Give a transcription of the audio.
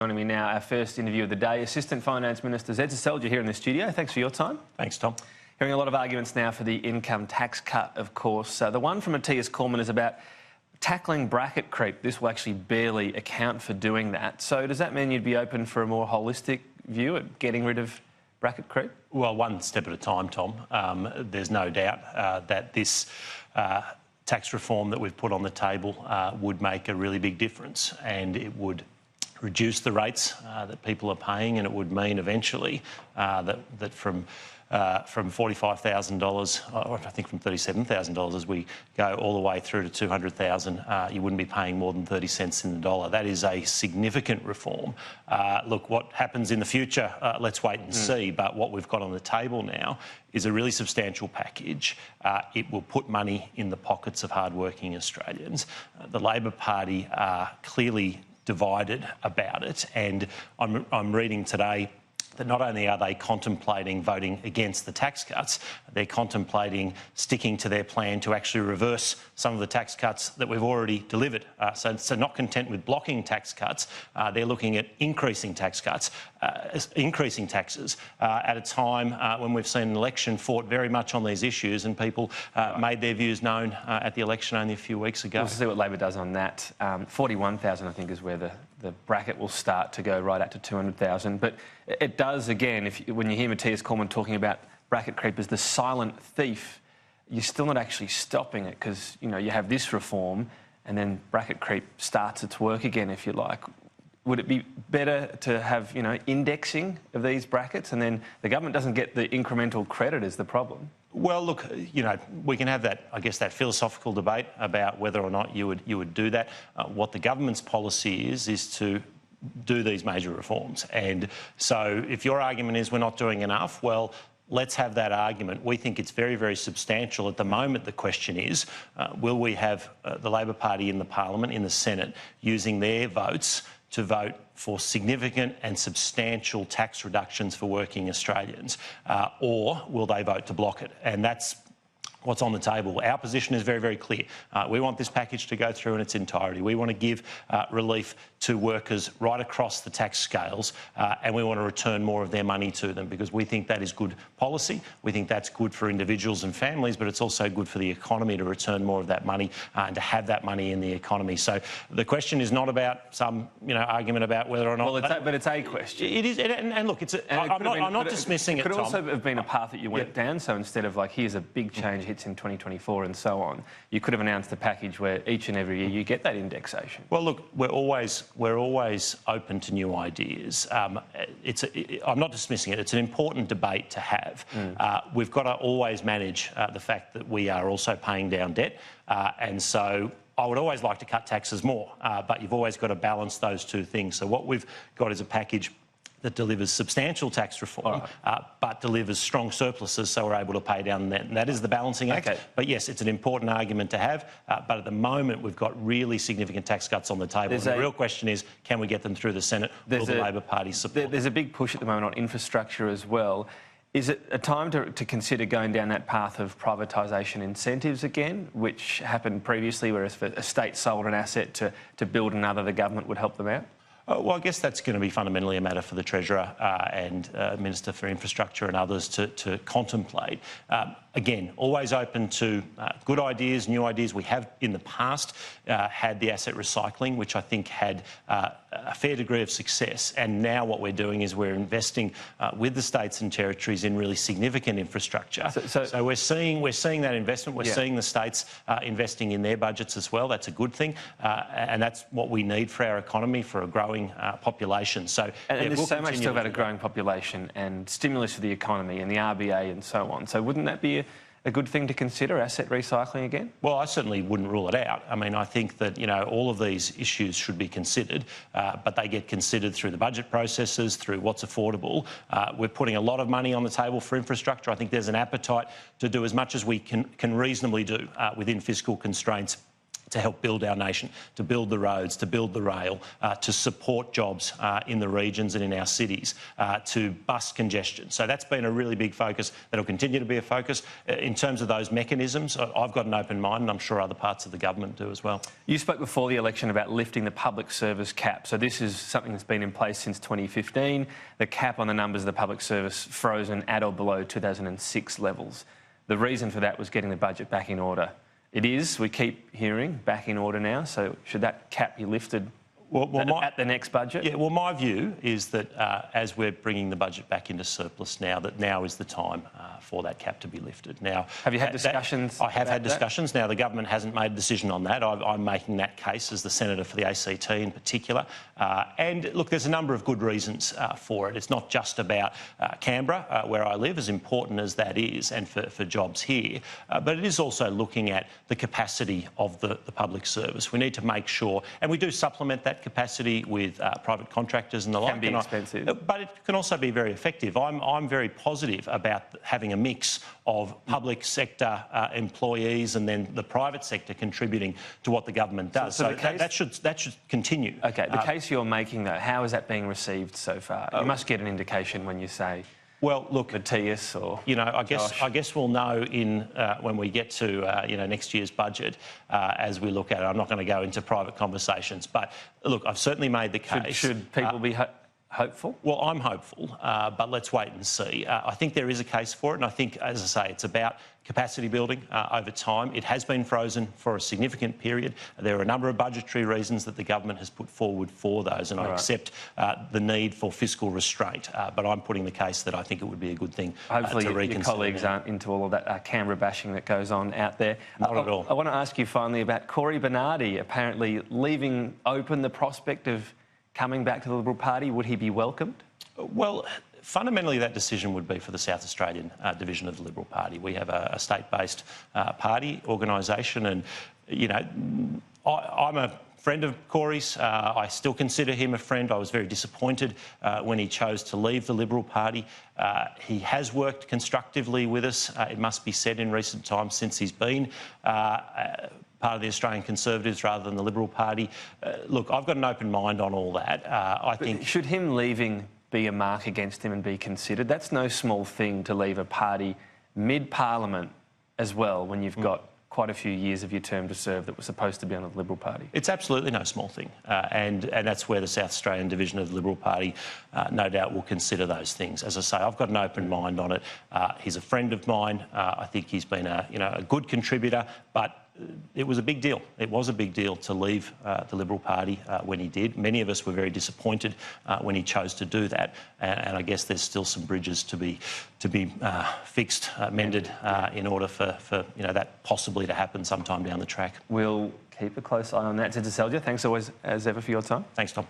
Joining me now, our first interview of the day, Assistant Finance Minister Zed Seselja here in the studio. Thanks for your time. Thanks, Tom. Hearing a lot of arguments now for the income tax cut, of course. The one from Matthias Cormann is about tackling bracket creep. This will actually barely account for doing that. So does that mean you'd be open for a more holistic view at getting rid of bracket creep? Well, one step at a time, Tom. There's no doubt that this tax reform that we've put on the table would make a really big difference, and it would reduce the rates that people are paying, and it would mean eventually that from $45,000, or I think from $37,000 as we go all the way through to $200,000, you wouldn't be paying more than 30 cents in the dollar. That is a significant reform. Look, what happens in the future, let's wait and see, but what we've got on the table now is a really substantial package. It will put money in the pockets of hardworking Australians. The Labor Party are clearly divided about it, and I'm reading today that not only are they contemplating voting against the tax cuts, they're contemplating sticking to their plan to actually reverse some of the tax cuts that we've already delivered. So not content with blocking tax cuts, they're looking at increasing tax cuts, increasing taxes at a time when we've seen an election fought very much on these issues, and people made their views known at the election only a few weeks ago. We'll see what Labor does on that. 41,000, I think, is where the bracket will start to go right out to 200,000. But it does, again, when you hear Matthias Cormann talking about bracket creep as the silent thief, you're still not actually stopping it, because, you know, you have this reform and then bracket creep starts its work again, if you like. Would it be better to have, you know, indexing of these brackets, and then the government doesn't get the incremental credit is the problem? Well, look, you know, we can have that, I guess, that philosophical debate about whether or not you would do that. What the government's policy is to do these major reforms. And so if your argument is we're not doing enough, well, let's have that argument. We think it's very, very substantial. At the moment, the question is, will we have the Labor Party in the Parliament, in the Senate, using their votes to vote for significant and substantial tax reductions for working Australians, or will they vote to block it? And that's what's on the table. Our position is very, very clear. We want this package to go through in its entirety. We want to give relief to workers right across the tax scales, and we want to return more of their money to them, because we think that is good policy. We think that's good for individuals and families, but it's also good for the economy to return more of that money and to have that money in the economy. So the question is not about some, you know, argument about whether or not... Well, but it's a question. It is, and look, it's I'm not dismissing it, Tom. It could also have been a path that you went down, so instead of, like, here's a big change hits in 2024 and so on, you could have announced a package where each and every year you get that indexation. Well, look, we're always open to new ideas. I'm not dismissing it. It's an important debate to have. We've got to always manage the fact that we are also paying down debt, and so I would always like to cut taxes more, but you've always got to balance those two things. So what we've got is a package that delivers substantial tax reform, but delivers strong surpluses, so we're able to pay down that. And that is the balancing act. Okay. But yes, it's an important argument to have, but at the moment we've got really significant tax cuts on the table. And the real question is, can we get them through the Senate? Will the Labor Party support There's a big push at the moment on infrastructure as well. Is it a time to consider going down that path of privatisation incentives again, which happened previously, whereas if a state sold an asset to build another, the government would help them out? Well, I guess that's going to be fundamentally a matter for the Treasurer and Minister for Infrastructure and others to contemplate. Again, always open to good ideas, new ideas. We have in the past had the asset recycling, which I think had a fair degree of success. And now what we're doing is we're investing with the states and territories in really significant infrastructure. So we're seeing that investment. We're seeing the states investing in their budgets as well. That's a good thing, and that's what we need for our economy, for a growing population. So and there's so much still about a growing population and stimulus for the economy and the RBA and so on. So wouldn't that be a good thing to consider, asset recycling again? Well, I certainly wouldn't rule it out. I mean, I think that, you know, all of these issues should be considered, but they get considered through the budget processes, through what's affordable. We're putting a lot of money on the table for infrastructure. I think there's an appetite to do as much as we can reasonably do within fiscal constraints to help build our nation, to build the roads, to build the rail, to support jobs in the regions and in our cities, to bust congestion. So that's been a really big focus. That'll continue to be a focus. In terms of those mechanisms, I've got an open mind, and I'm sure other parts of the government do as well. You spoke before the election about lifting the public service cap. So this is something that's been in place since 2015. The cap on the numbers of the public service frozen at or below 2006 levels. The reason for that was getting the budget back in order. It is, we keep hearing, back in order now. So should that cap be lifted at the next budget? Yeah, well, my view is that as we're bringing the budget back into surplus now, that now is the time for that cap to be lifted. Now, have you had discussions? I have had discussions. Now, the government hasn't made a decision on that. I'm making that case as the senator for the ACT in particular. And look, there's a number of good reasons for it. It's not just about Canberra, where I live, as important as that is, and for jobs here, but it is also looking at the capacity of the public service. We need to make sure, and we do supplement that capacity with private contractors and the like. Can be expensive. But it can also be very effective. I'm very positive about having a mix of public sector employees and then the private sector contributing to what the government does. So that should continue. OK, the case you're making, though, how is that being received so far? You must get an indication when you say... Well, look, Matthias or I guess we'll know when we get to next year's budget as we look at it. I'm not going to go into private conversations, but look, I've certainly made the case. Should people be hopeful? Well, I'm hopeful, but let's wait and see. I think there is a case for it, and I think, as I say, it's about capacity building over time. It has been frozen for a significant period. There are a number of budgetary reasons that the government has put forward for those, and I accept the need for fiscal restraint. But I'm putting the case that I think it would be a good thing to reconsider. Hopefully your colleagues aren't into all of that Canberra bashing that goes on out there. Not at all. I want to ask you finally about Cory Bernardi apparently leaving open the prospect of coming back to the Liberal Party. Would he be welcomed? Well, fundamentally, that decision would be for the South Australian division of the Liberal Party. We have a state-based party organisation, and I'm a friend of Cory's. I still consider him a friend. I was very disappointed when he chose to leave the Liberal Party. He has worked constructively with us, it must be said, in recent times since he's been part of the Australian Conservatives rather than the Liberal Party. Look, I've got an open mind on all that. I think... Should him leaving be a mark against him and be considered? That's no small thing to leave a party mid-parliament as well when you've got quite a few years of your term to serve that was supposed to be on the Liberal Party. It's absolutely no small thing. And that's where the South Australian division of the Liberal Party no doubt will consider those things. As I say, I've got an open mind on it. He's a friend of mine. I think he's been a good contributor, but it was a big deal. It was a big deal to leave the Liberal Party when he did. Many of us were very disappointed when he chose to do that, and I guess there's still some bridges to be fixed, mended, in order for that possibly to happen sometime down the track. We'll keep a close eye on that. Sid Seselja, thanks always as ever for your time. Thanks, Tom.